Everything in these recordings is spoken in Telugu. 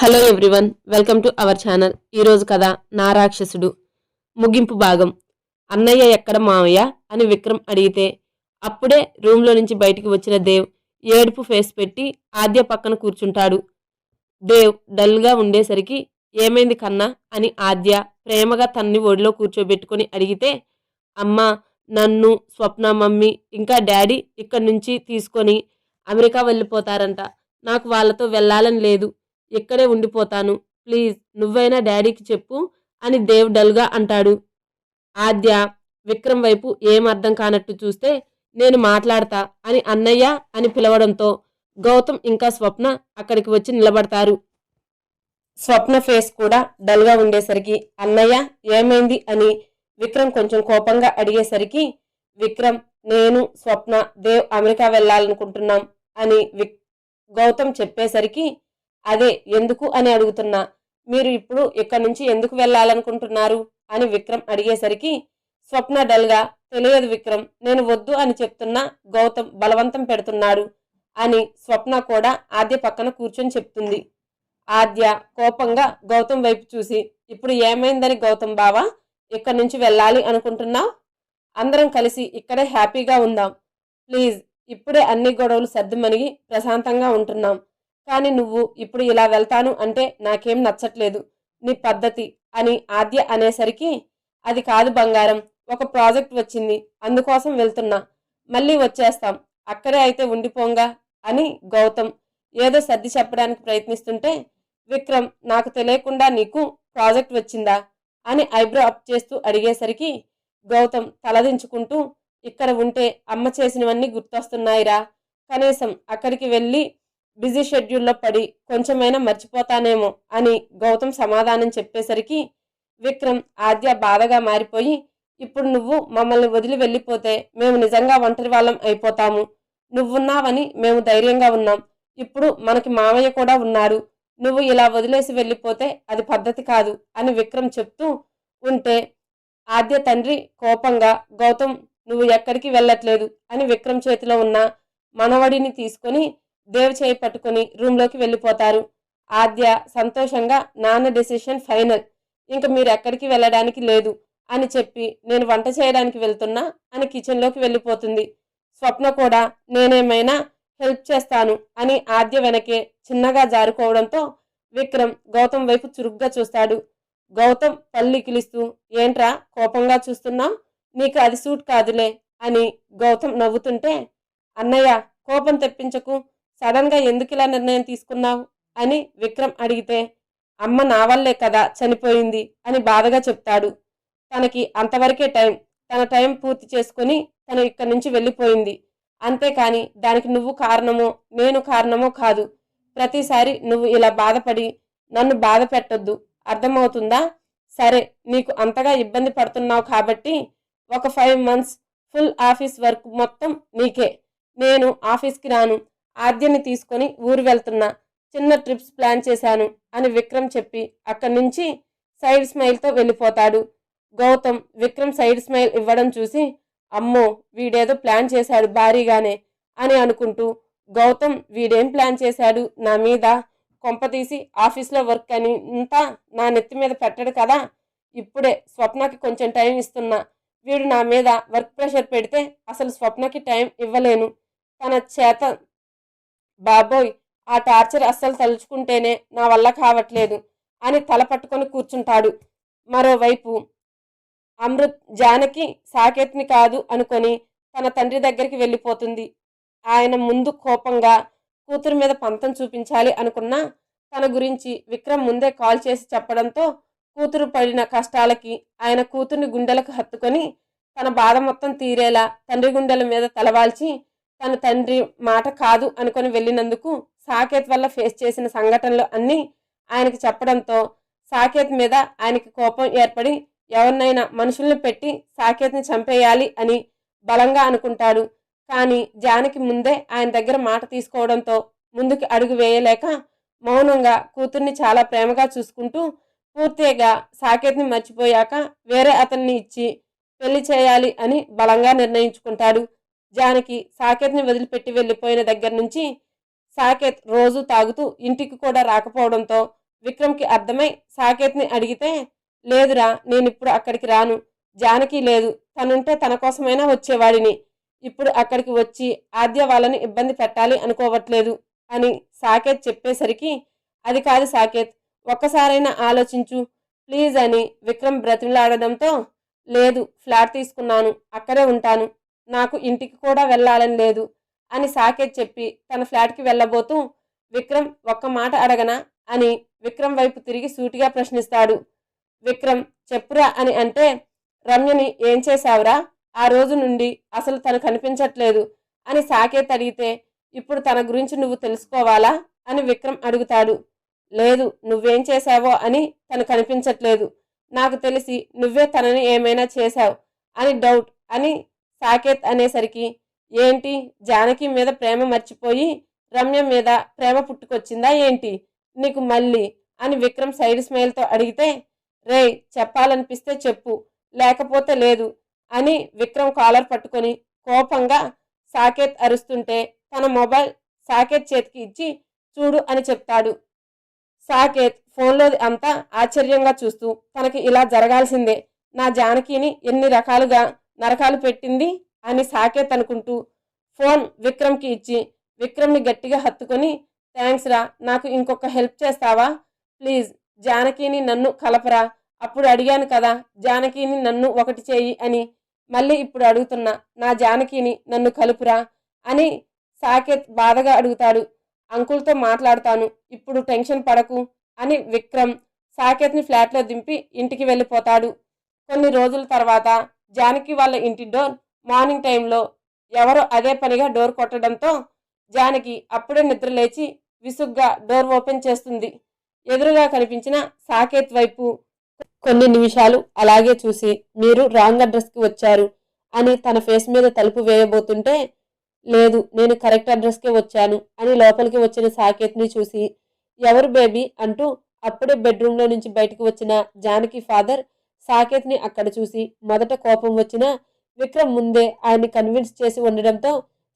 Hello everyone, welcome to our channel. ఈరోజు కథ నా రాక్షసుడు ముగింపు భాగం. అన్నయ్య ఎక్కడ మావయ్య అని విక్రమ్ అడిగితే అప్పుడే రూమ్లో నుంచి బయటికి వచ్చిన దేవ్ ఏడుపు ఫేస్ పెట్టి ఆద్య పక్కన కూర్చుంటాడు. దేవ్ డల్గా ఉండేసరికి ఏమైంది కన్నా అని ఆద్య ప్రేమగా తన్ని ఒడిలో కూర్చోబెట్టుకుని అడిగితే, అమ్మా, నన్ను స్వప్న మమ్మీ ఇంకా డాడీ ఇక్కడి నుంచి తీసుకొని అమెరికా వెళ్ళిపోతారంట. నాకు వాళ్ళతో వెళ్ళాలని లేదు, ఇక్కడే ఉండిపోతాను. ప్లీజ్ నువ్వైనా డాడీకి చెప్పు అని దేవ్ డల్గా అంటాడు. ఆద్య విక్రమ్ వైపు ఏం అర్థం కానట్టు చూస్తే, నేను మాట్లాడతా అని అన్నయ్య అని పిలవడంతో గౌతమ్ ఇంకా స్వప్న అక్కడికి వచ్చి నిలబడతారు. స్వప్న ఫేస్ కూడా డల్గా ఉండేసరికి అన్నయ్య ఏమైంది అని విక్రమ్ కొంచెం కోపంగా అడిగేసరికి, విక్రమ్, నేను స్వప్న దేవ్ అమెరికా వెళ్ళాలనుకుంటున్నాం అని గౌతమ్ చెప్పేసరికి, అదే ఎందుకు అని అడుగుతున్నా, మీరు ఇప్పుడు ఇక్కడి నుంచి ఎందుకు వెళ్ళాలనుకుంటున్నారు అని విక్రమ్ అడిగేసరికి స్వప్న డల్గా, తెలియదు విక్రమ్, నేను వద్దు అని చెప్తున్నా గౌతమ్ బలవంతం పెడుతున్నాడు అని స్వప్న కూడా ఆద్య పక్కన కూర్చొని చెప్తుంది. ఆద్య కోపంగా గౌతమ్ వైపు చూసి, ఇప్పుడు ఏమైందని గౌతమ్ బావా ఇక్కడి నుంచి వెళ్ళాలి అనుకుంటున్నావు? అందరం కలిసి ఇక్కడే హ్యాపీగా ఉందాం. ప్లీజ్, ఇప్పుడే అన్ని గొడవలు సర్దుమణిగి ప్రశాంతంగా ఉంటున్నాం. కానీ నువ్వు ఇప్పుడు ఇలా వెళ్తాను అంటే నాకేం నచ్చట్లేదు నీ పద్ధతి అని ఆద్య అనేసరికి, అది కాదు బంగారం, ఒక ప్రాజెక్ట్ వచ్చింది, అందుకోసం వెళ్తున్నా, మళ్ళీ వచ్చేస్తాం, అక్కడే అయితే ఉండిపోంగా అని గౌతమ్ ఏదో సర్ది చెప్పడానికి ప్రయత్నిస్తుంటే, విక్రమ్, నాకు తెలియకుండా నీకు ప్రాజెక్ట్ వచ్చిందా అని ఐబ్రో అప్ చేస్తూ అడిగేసరికి గౌతమ్ తలదించుకుంటూ, ఇక్కడ ఉంటే అమ్మ చేసినవన్నీ గుర్తొస్తున్నాయిరా, కనీసం అక్కడికి వెళ్ళి బిజీ షెడ్యూల్లో పడి కొంచెమైనా మర్చిపోతానేమో అని గౌతమ్ సమాధానం చెప్పేసరికి విక్రమ్ ఆద్య బాధగా మారిపోయి, ఇప్పుడు నువ్వు మమ్మల్ని వదిలి వెళ్ళిపోతే మేము నిజంగా ఒంటరి వాళ్ళం అయిపోతాము. నువ్వున్నావని మేము ధైర్యంగా ఉన్నాం, ఇప్పుడు మనకి మామయ్య కూడా ఉన్నాడు, నువ్వు ఇలా వదిలేసి వెళ్ళిపోతే అది పద్ధతి కాదు అని విక్రమ్ చెప్తూ ఉంటే ఆద్య తండ్రి కోపంగా, గౌతమ్, నువ్వు ఎక్కడికి వెళ్ళట్లేదు అని విక్రమ్ చేతిలో ఉన్న మనవడిని తీసుకొని దేవ్ చేయి పట్టుకుని రూమ్లోకి వెళ్ళిపోతారు. ఆద్య సంతోషంగా, నాన్న డెసిషన్ ఫైనల్, ఇంక మీరు ఎక్కడికి వెళ్ళడానికి లేదు అని చెప్పి నేను వంట చేయడానికి వెళ్తున్నా అని కిచెన్లోకి వెళ్ళిపోతుంది. స్వప్న కూడా నేనేమైనా హెల్ప్ చేస్తాను అని ఆద్య వెనకే చిన్నగా జారుకోవడంతో విక్రమ్ గౌతమ్ వైపు చురుగ్గా చూస్తాడు. గౌతమ్ పళ్ళు కిలిస్తూ, ఏంట్రా కోపంగా చూస్తున్నావు, నీకు అది సూట్ కాదులే అని గౌతమ్ నవ్వుతుంటే, అన్నయ్య కోపం తెప్పించకు, సడన్ గా ఎందుకు ఇలా నిర్ణయం తీసుకున్నావు అని విక్రమ్ అడిగితే, అమ్మ నా వల్లే కదా చనిపోయింది అని బాధగా చెప్తాడు. తనకి అంతవరకే టైం, తన టైం పూర్తి చేసుకుని తను ఇక్కడి నుంచి వెళ్ళిపోయింది, అంతేకాని దానికి నువ్వు కారణమో నేను కారణమో కాదు. ప్రతిసారి నువ్వు ఇలా బాధపడి నన్ను బాధ పెట్టొద్దు, అర్థమవుతుందా? సరే, నీకు అంతగా ఇబ్బంది పడుతున్నావు కాబట్టి ఒక 5 months ఫుల్ ఆఫీస్ వర్క్ మొత్తం నీకే, నేను ఆఫీస్కి రాను, ఆద్యని తీసుకొని ఊరు వెళ్తున్నా, చిన్న ట్రిప్స్ ప్లాన్ చేశాను అని విక్రమ్ చెప్పి అక్కడి నుంచి సైడ్ స్మైల్తో వెళ్ళిపోతాడు. గౌతమ్ విక్రమ్ సైడ్ స్మైల్ ఇవ్వడం చూసి, అమ్మో, వీడేదో ప్లాన్ చేశాడు భారీగానే అని అనుకుంటూ, గౌతమ్ వీడేం ప్లాన్ చేశాడు నా మీద, కొంపతీసి ఆఫీస్లో వర్క్ అని ఇంతా నా నెత్తి మీద పెట్టడు కదా, ఇప్పుడే స్వప్నకి కొంచెం టైం ఇస్తున్నా, వీడు నా మీద వర్క్ ప్రెషర్ పెడితే అసలు స్వప్నకి టైం ఇవ్వలేను, తన చేత, బాబోయ్, ఆ టార్చర్ అస్సలు తలుచుకుంటేనే నా వల్ల కావట్లేదు అని తల పట్టుకొని కూర్చుంటాడు. మరోవైపు అమృత్ జానకి సాకేత్ని కాదు అనుకొని తన తండ్రి దగ్గరికి వెళ్ళిపోతుంది. ఆయన ముందు కోపంగా కూతురు మీద పంతం చూపించాలి అనుకున్నా తన గురించి విక్రమ్ ముందే కాల్ చేసి చెప్పడంతో కూతురు పడిన కష్టాలకి ఆయన కూతుర్ని గుండెలకు హత్తుకొని తన బాధ మొత్తం తీరేలా తండ్రి గుండెల మీద తలవాల్చి తన తండ్రి మాట కాదు అనుకొని వెళ్ళినందుకు సాకేత్ వల్ల ఫేస్ చేసిన సంఘటనలు అన్నీ ఆయనకి చెప్పడంతో సాకేత్ మీద ఆయనకి కోపం ఏర్పడి ఎవరినైనా మనుషుల్ని పెట్టి సాకేత్ని చంపేయాలి అని బలంగా అనుకుంటాడు. కానీ జానకి ముందే ఆయన దగ్గర మాట తీసుకోవడంతో ముందుకు అడుగు వేయలేక మౌనంగా కూతుర్ని చాలా ప్రేమగా చూసుకుంటూ పూర్తిగా సాకేత్ని మర్చిపోయాక వేరే అతన్ని ఇచ్చి పెళ్లి చేయాలి అని బలంగా నిర్ణయించుకుంటాడు. జానకి సాకేత్ని వదిలిపెట్టి వెళ్ళిపోయిన దగ్గర నుంచి సాకేత్ రోజు తాగుతూ ఇంటికి కూడా రాకపోవడంతో విక్రమ్కి అర్థమై సాకేత్ని అడిగితే, లేదురా నేనిప్పుడు అక్కడికి రాను. జానకి లేదు, తనుంటే తన కోసమైనా వచ్చేవాడిని. ఇప్పుడు అక్కడికి వచ్చి ఆద్య వాళ్ళని ఇబ్బంది పెట్టాలి అనుకోవట్లేదు అని సాకేత్ చెప్పేసరికి, అది కాదు సాకేత్, ఒక్కసారైనా ఆలోచించు ప్లీజ్ అని విక్రమ్ బ్రతిమలాడడంతో, లేదు ఫ్లాట్ తీసుకున్నాను, అక్కడే ఉంటాను, నాకు ఇంటికి కూడా వెళ్ళాలని లేదు అని సాకేత్ చెప్పి తన ఫ్లాట్కి వెళ్ళబోతూ, విక్రమ్ ఒక్క మాట అడగనా అని విక్రమ్ వైపు తిరిగి సూటిగా ప్రశ్నిస్తాడు. విక్రమ్ చెప్పురా అని అంటే, రమ్యని ఏం చేశావురా, ఆ రోజు నుండి అసలు తను కనిపించట్లేదు అని సాకేత్ అడిగితే, ఇప్పుడు తన గురించి నువ్వు తెలుసుకోవాలా అని విక్రమ్ అడుగుతాడు. లేదు నువ్వేం చేశావో అని తను కనిపించట్లేదు, నాకు తెలిసి నువ్వే తనని ఏమైనా చేశావు అని డౌట్ అని సాకేత్ అనేసరికి, ఏంటి జానకి మీద ప్రేమ మర్చిపోయి రమ్య మీద ప్రేమ పుట్టుకొచ్చిందా ఏంటి నీకు మళ్ళీ అని విక్రమ్ సైడ్ స్మైల్తో అడిగితే, రేయ్ చెప్పాలనిపిస్తే చెప్పు, లేకపోతే లేదు అని విక్రమ్ కాలర్ పట్టుకొని కోపంగా సాకేత్ అరుస్తుంటే తన మొబైల్ సాకేత్ చేతికి ఇచ్చి చూడు అని చెప్తాడు. సాకేత్ ఫోన్లోది అంతా ఆశ్చర్యంగా చూస్తూ, తనకి ఇలా జరగాల్సిందే, నా జానకిని ఎన్ని రకాలుగా నరకాలు పెట్టింది అని సాకేత్ అనుకుంటూ ఫోన్ విక్రమ్కి ఇచ్చి విక్రమ్ని గట్టిగా హత్తుకొని, థ్యాంక్స్ రా, నాకు ఇంకొక హెల్ప్ చేస్తావా ప్లీజ్, జానకిని నన్ను కలపరా, అప్పుడు అడిగాను కదా జానకిని నన్ను ఒకటి చేయి అని, మళ్ళీ ఇప్పుడు అడుగుతున్నా, నా జానకిని నన్ను కలుపురా అని సాకేత్ బాధగా అడుగుతాడు. అంకుల్తో మాట్లాడతాను, ఇప్పుడు టెన్షన్ పడకు అని విక్రమ్ సాకేత్ని ఫ్లాట్లో దింపి ఇంటికి వెళ్ళిపోతాడు. కొన్ని రోజుల తర్వాత జానకి వాళ్ళ ఇంటి డోర్ మార్నింగ్ టైంలో ఎవరో అదే పనిగా డోర్ కొట్టడంతో జానకి అప్పుడే నిద్ర లేచి విసుగ్గా డోర్ ఓపెన్ చేస్తుంది. ఎదురుగా కనిపించిన సాకేత్ వైపు కొన్ని నిమిషాలు అలాగే చూసి, మీరు రాంగ్ అడ్రస్కి వచ్చారు అని తన ఫేస్ మీద తలుపు వేయబోతుంటే, లేదు నేను కరెక్ట్ అడ్రస్కే వచ్చాను అని లోపలికి వచ్చిన సాకేత్ని చూసి, ఎవరు బేబీ అంటూ అప్పుడే బెడ్రూమ్లో నుంచి బయటకు వచ్చిన జానకి ఫాదర్ సాకేత్ని అక్కడ చూసి మొదట కోపం వచ్చిన విక్రమ్ ముందే ఆయన్ని కన్విన్స్ చేసి ఉండడంతో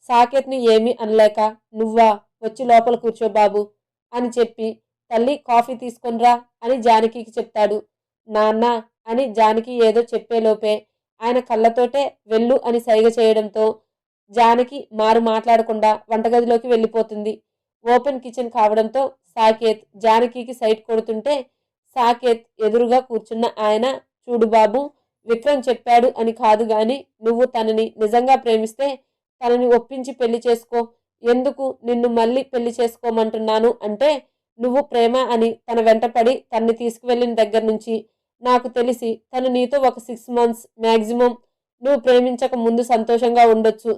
సాకేత్ని ఏమీ అనలేక, నువ్వా, వచ్చి లోపల కూర్చో బాబు అని చెప్పి, తల్లి కాఫీ తీసుకొనిరా అని జానకికి చెప్తాడు. నాన్న అని జానకి ఏదో చెప్పేలోపే ఆయన కళ్ళతోటే వెళ్ళు అని సైగ చేయడంతో జానకి మారు మాట్లాడకుండా వంటగదిలోకి వెళ్ళిపోతుంది. ఓపెన్ కిచెన్ కావడంతో సాకేత్ జానకికి సైట్ కొడుతుంటే, సాకేత్ ఎదురుగా కూర్చున్న ఆయన, చూడు బాబు, విక్రమ్ చెప్పాడు అని కాదు గాని నువ్వు తనని నిజంగా ప్రేమిస్తే తనని ఒప్పించి పెళ్లి చేసుకో, ఎందుకు నిన్ను మళ్ళీ పెళ్లి చేసుకోమంటున్నాను అంటే, నువ్వు ప్రేమ అని తన వెంటపడి తన్ని తీసుకువెళ్ళిన దగ్గర నుంచి నాకు తెలిసి తను నీతో ఒక 6 months మ్యాక్సిమం నువ్వు ప్రేమించక ముందు సంతోషంగా ఉండొచ్చు,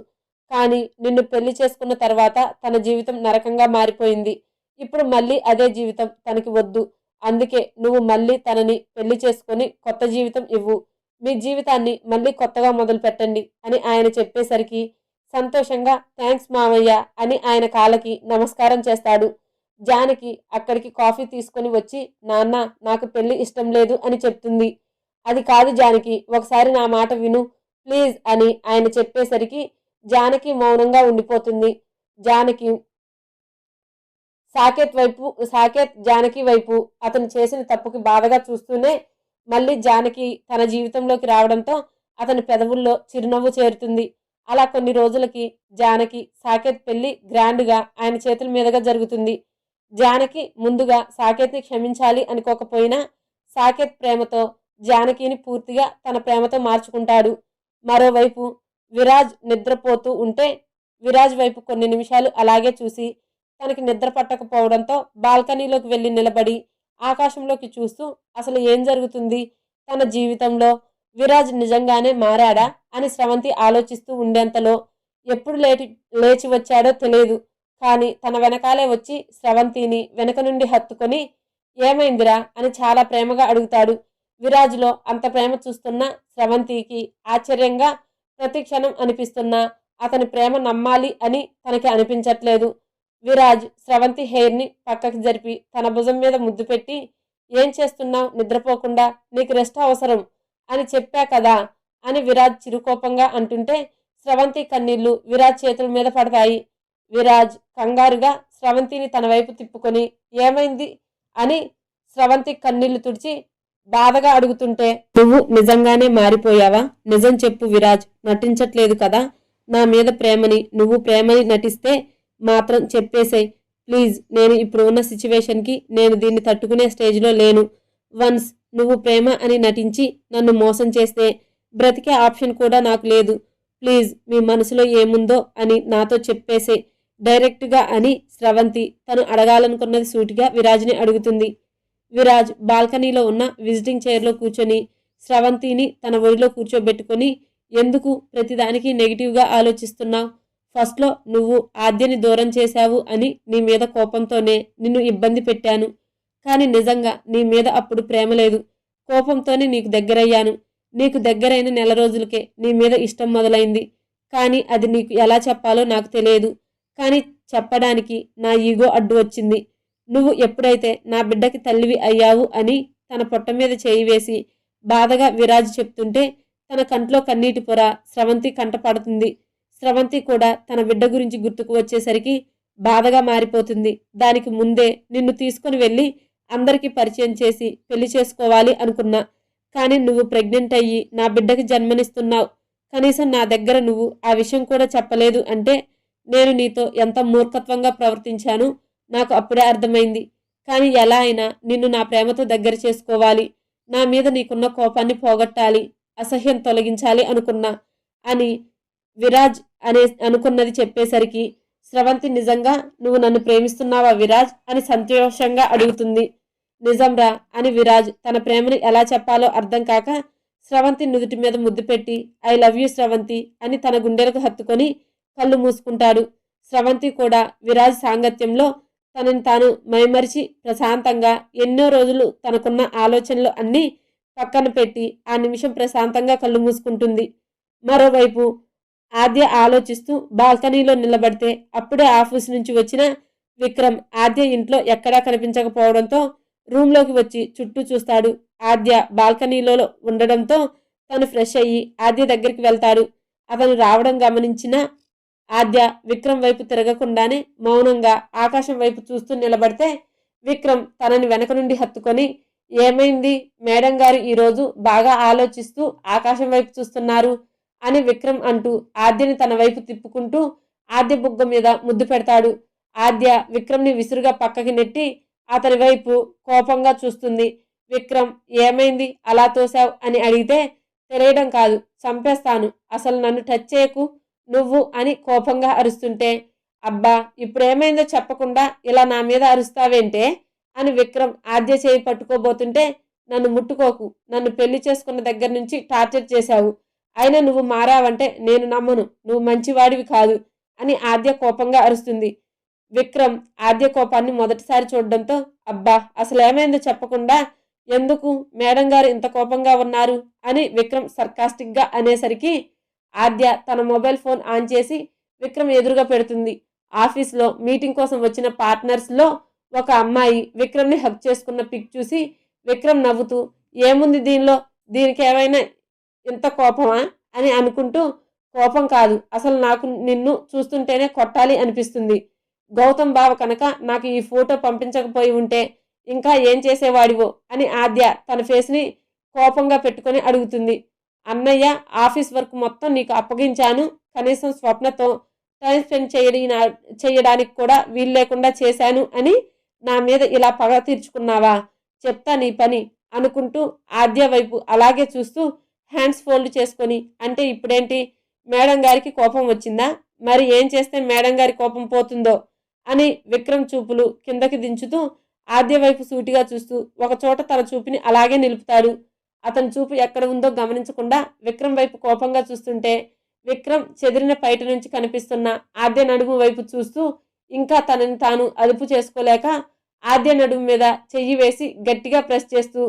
కానీ నిన్ను పెళ్లి చేసుకున్న తర్వాత తన జీవితం నరకంగా మారిపోయింది. ఇప్పుడు మళ్ళీ అదే జీవితం తనకి వద్దు, అందుకే నువ్వు మళ్ళీ తనని పెళ్లి చేసుకొని కొత్త జీవితం ఇవ్వు, మీ జీవితాన్ని మళ్ళీ కొత్తగా మొదలు పెట్టండి అని ఆయన చెప్పేసరికి సంతోషంగా థ్యాంక్స్ మావయ్య అని ఆయన కాళ్ళకి నమస్కారం చేస్తాడు. జానకి అక్కడికి కాఫీ తీసుకొని వచ్చి, నాన్న నాకు పెళ్లి ఇష్టం లేదు అని చెప్తుంది. అది కాదు జానకి, ఒకసారి నా మాట విను ప్లీజ్ అని ఆయన చెప్పేసరికి జానకి మౌనంగా ఉండిపోతుంది. జానకి సాకేత్ జానకి వైపు అతను చేసిన తప్పుకి బాధగా చూస్తూనే మళ్ళీ జానకి తన జీవితంలోకి రావడంతో అతని పెదవుల్లో చిరునవ్వు చేరుతుంది. అలా కొన్ని రోజులకి జానకి సాకేత్ పెళ్లి గ్రాండ్గా ఆయన చేతుల మీదుగా జరుగుతుంది. జానకి ముందుగా సాకేత్ని క్షమించాలి అనుకోకపోయినా సాకేత్ ప్రేమతో జానకిని పూర్తిగా తన ప్రేమతో మార్చుకుంటాడు. మరోవైపు విరాజ్ నిద్రపోతూ ఉంటే విరాజ్ వైపు కొన్ని నిమిషాలు అలాగే చూసి తనకి నిద్ర పట్టకపోవడంతో బాల్కనీలోకి వెళ్ళి నిలబడి ఆకాశంలోకి చూస్తూ అసలు ఏం జరుగుతుంది తన జీవితంలో, విరాజ్ నిజంగానే మారాడా అని స్రవంతి ఆలోచిస్తూ ఉండేంతలో ఎప్పుడు లేచి వచ్చాడో తెలియదు, కానీ తన వెనకాలే వచ్చి స్రవంతిని వెనక నుండి హత్తుకొని, ఏమైందిరా అని చాలా ప్రేమగా అడుగుతాడు. విరాజ్లో అంత ప్రేమ చూస్తున్న స్రవంతికి ఆశ్చర్యంగా ప్రతిక్షణం అనిపిస్తున్నా అతని ప్రేమ నమ్మాలి అని తనకి అనిపించట్లేదు. విరాజ్ స్రవంతి హెయిర్ని పక్కకి జరిపి తన భుజం మీద ముద్దు పెట్టి, ఏం చేస్తున్నావు నిద్రపోకుండా, నీకు రెస్ట్ అవసరం అని చెప్పా కదా అని విరాజ్ చిరుకోపంగా అంటుంటే స్రవంతి కన్నీళ్లు విరాజ్ చేతుల మీద పడతాయి. విరాజ్ కంగారుగా స్రవంతిని తన వైపు తిప్పుకొని, ఏమైంది అని స్రవంతి కన్నీళ్లు తుడిచి బాధగా అడుగుతుంటే, నువ్వు నిజంగానే మారిపోయావా? నిజం చెప్పు విరాజ్, నటించట్లేదు కదా? నా మీద ప్రేమని, నువ్వు ప్రేమని నటిస్తే మాత్రం చెప్పేసేయ్ ప్లీజ్. నేను ఇప్పుడు ఉన్న సిచ్యువేషన్కి నేను దీన్ని తట్టుకునే స్టేజ్లో లేను. వన్స్ నువ్వు ప్రేమ అని నటించి నన్ను మోసం చేస్తే బ్రతికే ఆప్షన్ కూడా నాకు లేదు. ప్లీజ్ మీ మనసులో ఏముందో అని నాతో చెప్పేసేయ్ డైరెక్ట్గా అని స్రవంతి తను అడగాలనుకున్నది సూటిగా విరాజ్ని అడుగుతుంది. విరాజ్ బాల్కనీలో ఉన్న విజిటింగ్ చైర్లో కూర్చొని స్రవంతిని తన ఒడిలో కూర్చోబెట్టుకొని, ఎందుకు ప్రతిదానికి నెగిటివ్గా ఆలోచిస్తున్నావు? ఫస్ట్లో నువ్వు ఆద్యని దూరం చేశావు అని నీ మీద కోపంతోనే నిన్ను ఇబ్బంది పెట్టాను. కానీ నిజంగా నీ మీద అప్పుడు ప్రేమ లేదు, కోపంతోనే నీకు దగ్గరయ్యాను. నీకు దగ్గరైన నెల రోజులకే నీ మీద ఇష్టం మొదలైంది. కానీ అది నీకు ఎలా చెప్పాలో నాకు తెలియదు. కానీ చెప్పడానికి నా ఈగో అడ్డు వచ్చింది. నువ్వు ఎప్పుడైతే నా బిడ్డకి తల్లివి అయ్యావు అని తన పొట్ట మీద చేయి వేసి బాధగా విరాజ్ చెప్తుంటే తన కంట్లో కన్నీటి పొర స్రవంతి కంట పడుతుంది. స్రవంతి కూడా తన బిడ్డ గురించి గుర్తుకు వచ్చేసరికి బాధగా మారిపోతుంది. దానికి ముందే నిన్ను తీసుకుని వెళ్ళి అందరికీ పరిచయం చేసి పెళ్లి చేసుకోవాలి అనుకున్నా. కానీ నువ్వు ప్రెగ్నెంట్ అయ్యి నా బిడ్డకి జన్మనిస్తున్నావు. కనీసం నా దగ్గర నువ్వు ఆ విషయం కూడా చెప్పలేదు అంటే నేను నీతో ఎంత మూర్ఖత్వంగా ప్రవర్తించాను నాకు అప్పుడే అర్థమైంది. కానీ ఎలా అయినా నిన్ను నా ప్రేమతో దగ్గర చేసుకోవాలి, నా మీద నీకున్న కోపాన్ని పోగొట్టాలి, అసహ్యం తొలగించాలి అనుకున్నా అని విరాజ్ అనుకున్నది చెప్పేసరికి స్రవంతి నిజంగా నువ్వు నన్ను ప్రేమిస్తున్నావా విరాజ్ అని సంతోషంగా అడుగుతుంది. నిజంరా అని విరాజ్ తన ప్రేమను ఎలా చెప్పాలో అర్థం కాక స్రవంతి నుదుటి మీద ముద్దు పెట్టి ఐ లవ్ యూ స్రవంతి అని తన గుండెలకు హత్తుకొని కళ్ళు మూసుకుంటాడు. స్రవంతి కూడా విరాజ్ సాంగత్యంలో తనని తాను మైమరిచి ప్రశాంతంగా ఎన్నో రోజులు తనకున్న ఆలోచనలు అన్నీ పక్కన పెట్టి ఆ నిమిషం ప్రశాంతంగా కళ్ళు మూసుకుంటుంది. మరోవైపు ఆద్య ఆలోచిస్తూ బాల్కనీలో నిలబడితే అప్పుడే ఆఫీస్ నుంచి వచ్చిన విక్రమ్ ఆద్య ఇంట్లో ఎక్కడా కనిపించకపోవడంతో రూమ్లోకి వచ్చి చుట్టూ చూస్తాడు. ఆద్య బాల్కనీలో ఉండడంతో తను ఫ్రెష్ అయ్యి ఆద్య దగ్గరికి వెళ్తాడు. అతను రావడం గమనించిన ఆద్య విక్రమ్ వైపు తిరగకుండానే మౌనంగా ఆకాశం వైపు చూస్తూ నిలబడితే విక్రమ్ తనని వెనక నుండి హత్తుకొని, ఏమైంది మేడం గారు ఈరోజు బాగా ఆలోచిస్తూ ఆకాశం వైపు చూస్తున్నారు అని విక్రమ్ అంటూ ఆద్యని తన వైపు తిప్పుకుంటూ ఆద్య బుగ్గ మీద ముద్దు పెడతాడు. ఆద్య విక్రమ్ని విసురుగా పక్కకి నెట్టి అతని వైపు కోపంగా చూస్తుంది. విక్రమ్ ఏమైంది అలా తోసావు అని అడిగితే, తెలియడం కాదు చంపేస్తాను, అసలు నన్ను టచ్ చేయకు నువ్వు అని కోపంగా అరుస్తుంటే, అబ్బా ఇప్పుడేమైందో చెప్పకుండా ఇలా నా మీద అరుస్తావేంటే అని విక్రమ్ ఆద్య చేయి పట్టుకోబోతుంటే, నన్ను ముట్టుకోకు, నన్ను పెళ్లి చేసుకున్న దగ్గర నుంచి టార్చర్ చేశావు, అయినా నువ్వు మారావంటే నేను నమ్మను, నువ్వు మంచివాడివి కాదు అని ఆద్య కోపంగా అరుస్తుంది. విక్రమ్ ఆద్య కోపాన్ని మొదటిసారి చూడడంతో, అబ్బా అసలు ఏమైందో చెప్పకుండా ఎందుకు మేడం గారు ఇంత కోపంగా ఉన్నారు అని విక్రమ్ సర్కాస్టిక్గా అనేసరికి ఆద్య తన మొబైల్ ఫోన్ ఆన్ చేసి విక్రమ్ ఎదురుగా పెడుతుంది. ఆఫీస్లో మీటింగ్ కోసం వచ్చిన పార్ట్నర్స్లో ఒక అమ్మాయి విక్రమ్ని హగ్ చేసుకున్న పిక్ చూసి విక్రమ్ నవ్వుతూ, ఏముంది దీనిలో, దీనికి ఏమైనా ఇంత కోపమా అని అనుకుంటూ, కోపం కాదు అసలు నాకు నిన్ను చూస్తుంటేనే కొట్టాలి అనిపిస్తుంది. గౌతమ్ బావ కనుక నాకు ఈ ఫోటో పంపించకపోయి ఉంటే ఇంకా ఏం చేసేవాడివో అని ఆద్య తన ఫేస్ని కోపంగా పెట్టుకొని అడుగుతుంది. అన్నయ్య ఆఫీస్ వర్క్ మొత్తం నీకు అప్పగించాను, కనీసం స్వప్నతో టైం స్పెండ్ చేయడానికి కూడా వీలు లేకుండా చేశాను అని నా మీద ఇలా పగ తీర్చుకున్నావా, చెప్తా నీ పని అనుకుంటూ ఆద్య వైపు అలాగే చూస్తూ హ్యాండ్స్ ఫోల్డ్ చేసుకొని, అంటే ఇప్పుడేంటి మేడం గారికి కోపం వచ్చిందా, మరి ఏం చేస్తే మేడం గారి కోపం పోతుందో అని విక్రమ్ చూపులు కిందకి దించుతూ ఆద్య వైపు సూటిగా చూస్తూ ఒకచోట తన చూపుని అలాగే నిలుపుతాడు. అతని చూపు ఎక్కడ ఉందో గమనించకుండా విక్రమ్ వైపు కోపంగా చూస్తుంటే విక్రమ్ చెదిరిన పైట నుంచి కనిపిస్తున్న ఆద్య నడుము వైపు చూస్తూ ఇంకా తనని తాను అదుపు చేసుకోలేక ఆద్య నడుము మీద చెయ్యి వేసి గట్టిగా ప్రెస్ చేస్తూ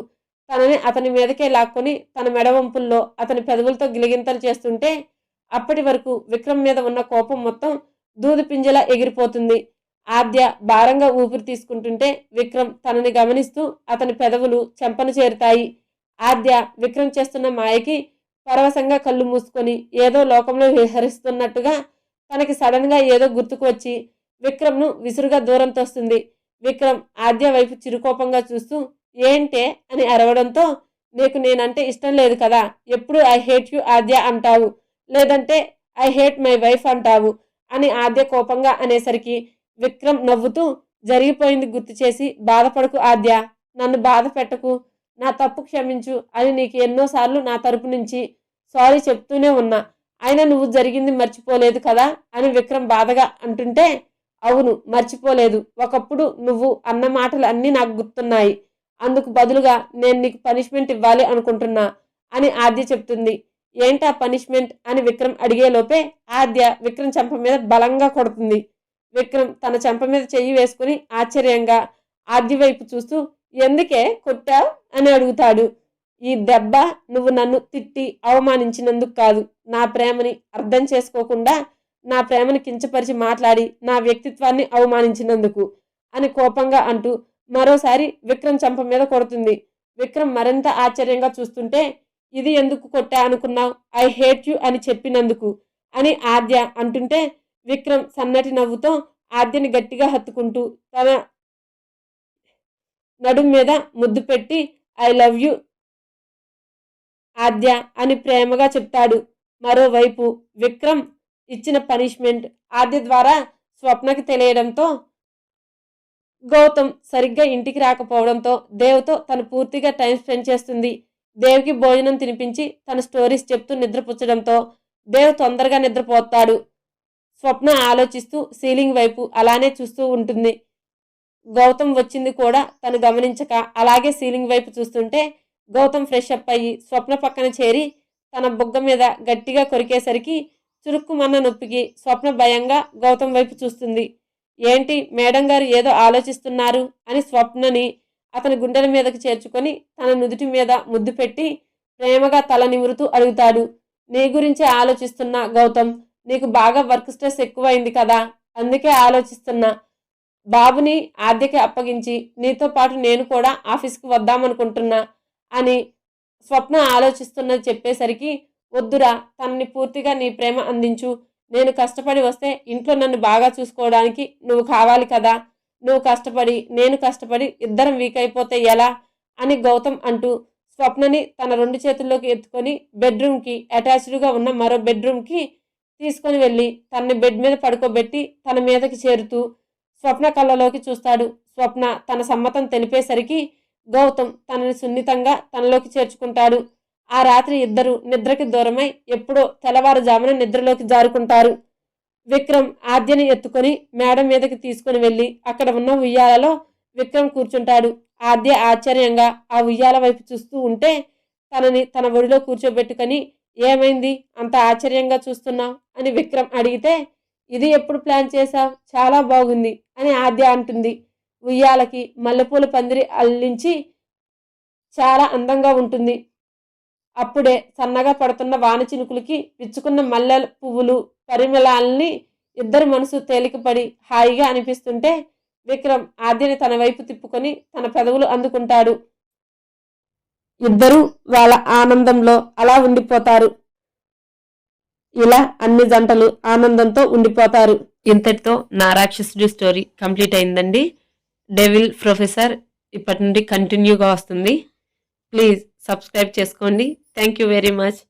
తనని అతని మీదకే లాక్కొని తన మెడవంపుల్లో అతని పెదవులతో గిలిగింతలు చేస్తుంటే అప్పటి వరకు విక్రమ్ మీద ఉన్న కోపం మొత్తం దూది పింజలా ఎగిరిపోతుంది. ఆద్య భారంగా ఊపిరి తీసుకుంటుంటే విక్రమ్ తనని గమనిస్తూ అతని పెదవులు చెంపను చేరుతాయి. ఆద్య విక్రమ్ చేస్తున్న మాయకి పరవశంగా కళ్ళు మూసుకొని ఏదో లోకంలో విహరిస్తున్నట్టుగా తనకి సడన్గా ఏదో గుర్తుకు వచ్చి విక్రమ్ను విసురుగా దూరం తోస్తుంది. విక్రమ్ ఆద్య వైపు చిరుకోపంగా చూస్తూ, ఏంటే అని అరవడంతో, నీకు నేనంటే ఇష్టం లేదు కదా, ఎప్పుడు ఐ హేట్ యు ఆద్య అంటావు, లేదంటే ఐ హేట్ మై వైఫ్ అంటావు అని ఆద్య కోపంగా అనేసరికి విక్రమ్ నవ్వుతూ, జరిగిపోయింది గుర్తు చేసి బాధపడకు ఆద్య, నన్ను బాధ పెట్టకు, నా తప్పు క్షమించు అని నీకు ఎన్నోసార్లు నా తరపు నుంచి సారీ చెప్తూనే ఉన్నా, అయినా నువ్వు జరిగింది మర్చిపోలేదు కదా అని విక్రమ్ బాధగా అంటుంటే, అవును మర్చిపోలేదు, ఒకప్పుడు నువ్వు అన్న మాటలు అన్నీ నాకు గుర్తున్నాయి, అందుకు బదులుగా నేను నీకు పనిష్మెంట్ ఇవ్వాలి అనుకుంటున్నా అని ఆద్య చెప్తుంది. ఏంటా పనిష్మెంట్ అని విక్రమ్ అడిగేలోపే ఆద్య విక్రమ్ చెంప మీద బలంగా కొడుతుంది. విక్రమ్ తన చెంప మీద చెయ్యి వేసుకుని ఆశ్చర్యంగా ఆద్య వైపు చూస్తూ, ఎందుకే కొట్టావు అని అడుగుతాడు. ఈ దెబ్బ నువ్వు నన్ను తిట్టి అవమానించినందుకు కాదు, నా ప్రేమని అర్థం చేసుకోకుండా నా ప్రేమని కించపరిచి మాట్లాడి నా వ్యక్తిత్వాన్ని అవమానించినందుకు అని కోపంగా అంటూ మరోసారి విక్రమ్ చెంప మీద కొడుతుంది. విక్రమ్ మరింత ఆశ్చర్యంగా చూస్తుంటే, ఇది ఎందుకు కొట్టా అనుకున్నావు, ఐ హేట్ యు అని చెప్పినందుకు అని ఆద్య అంటుంటే, విక్రమ్ సన్నటి నవ్వుతో ఆద్యని గట్టిగా హత్తుకుంటూ తన నడుం మీద ముద్దు పెట్టి ఐ లవ్ యు ఆద్య అని ప్రేమగా చెప్తాడు. మరోవైపు విక్రమ్ ఇచ్చిన పనిష్మెంట్ ఆద్య ద్వారా స్వప్నకి తెలియడంతో గౌతమ్ సరిగ్గా ఇంటికి రాకపోవడంతో దేవ్తో తను పూర్తిగా టైం స్పెండ్ చేస్తుంది. దేవ్కి భోజనం తినిపించి తన స్టోరీస్ చెప్తూ నిద్రపుచ్చడంతో దేవ్ తొందరగా నిద్రపోతాడు. స్వప్న ఆలోచిస్తూ సీలింగ్ వైపు అలానే చూస్తూ ఉంటుంది. గౌతమ్ వచ్చింది కూడా తను గమనించక అలాగే సీలింగ్ వైపు చూస్తుంటే గౌతమ్ ఫ్రెష్ అప్ అయ్యి స్వప్న పక్కన చేరి తన బుగ్గ మీద గట్టిగా కొరికేసరికి చురుక్కుమన్న నొప్పికి స్వప్న భయంగా గౌతమ్ వైపు చూస్తుంది. ఏంటి మేడం గారు ఏదో ఆలోచిస్తున్నారు అని స్వప్నని అతని గుండెల మీదకి చేర్చుకొని తన నుదుటి మీద ముద్దు పెట్టి ప్రేమగా తల నిమురుతూ అడుగుతాడు. నీ గురించే ఆలోచిస్తున్నా గౌతమ్, నీకు బాగా వర్క్ స్ట్రెస్ ఎక్కువైంది కదా, అందుకే ఆలోచిస్తున్నా. బాబుని ఆద్యకి అప్పగించి నీతో పాటు నేను కూడా ఆఫీస్కి వద్దామనుకుంటున్నా అని స్వప్న ఆలోచిస్తున్నది చెప్పేసరికి, వద్దురా, తనని పూర్తిగా నీ ప్రేమ అందించు, నేను కష్టపడి వస్తే ఇంట్లో నన్ను బాగా చూసుకోవడానికి నువ్వు కావాలి కదా, నువ్వు కష్టపడి నేను కష్టపడి ఇద్దరం వీక్ అయిపోతే ఎలా అని గౌతమ్ అంటూ స్వప్నని తన 2 చేతుల్లోకి ఎత్తుకొని బెడ్రూమ్కి అటాచ్డ్గా ఉన్న మరో బెడ్రూమ్కి తీసుకొని వెళ్ళి తనని బెడ్ మీద పడుకోబెట్టి తన మీదకి చేరుతూ స్వప్న కళ్ళలోకి చూస్తాడు. స్వప్న తన సమ్మతం తెలిపేసరికి గౌతమ్ తనని సున్నితంగా తనలోకి చేర్చుకుంటాడు. ఆ రాత్రి ఇద్దరు నిద్రకి దూరమై ఎప్పుడో తెల్లవారుజామున నిద్రలోకి జారుకుంటారు. విక్రమ్ ఆద్యని ఎత్తుకొని మేడ మీదకి తీసుకుని వెళ్ళి అక్కడ ఉన్న ఉయ్యాలలో విక్రమ్ కూర్చుంటాడు. ఆద్య ఆశ్చర్యంగా ఆ ఉయ్యాల వైపు చూస్తూ ఉంటే తనని తన ఒడిలో కూర్చోబెట్టుకొని, ఏమైంది అంత ఆశ్చర్యంగా చూస్తున్నావు అని విక్రమ్ అడిగితే, ఇది ఎప్పుడు ప్లాన్ చేశావు, చాలా బాగుంది అని ఆద్య అంటుంది. ఉయ్యాలకి మల్లెపూల పందిరి అల్లించి చాలా అందంగా ఉంటుంది. అప్పుడే సన్నగా పడుతున్న వాన చినుకులకి విచ్చుకున్న మల్లె పువ్వులు పరిమళాల్ని ఇద్దరి మనసు తేలికపడి హాయిగా అనిపిస్తుంటే విక్రమ్ ఆద్యని తన వైపు తిప్పుకొని తన పెదవులు అందుకుంటాడు. ఇద్దరూ వాళ్ళ ఆనందంలో అలా ఉండిపోతారు. ఇలా అన్ని జంటలు ఆనందంతో ఉండిపోతారు. ఇంతటితో నా రాక్షసుడి స్టోరీ కంప్లీట్ అయిందండి. డెవిల్ ప్రొఫెసర్ ఇప్పటి నుండి కంటిన్యూగా వస్తుంది. ప్లీజ్ సబ్స్క్రైబ్ చేసుకోండి. Thank you very much.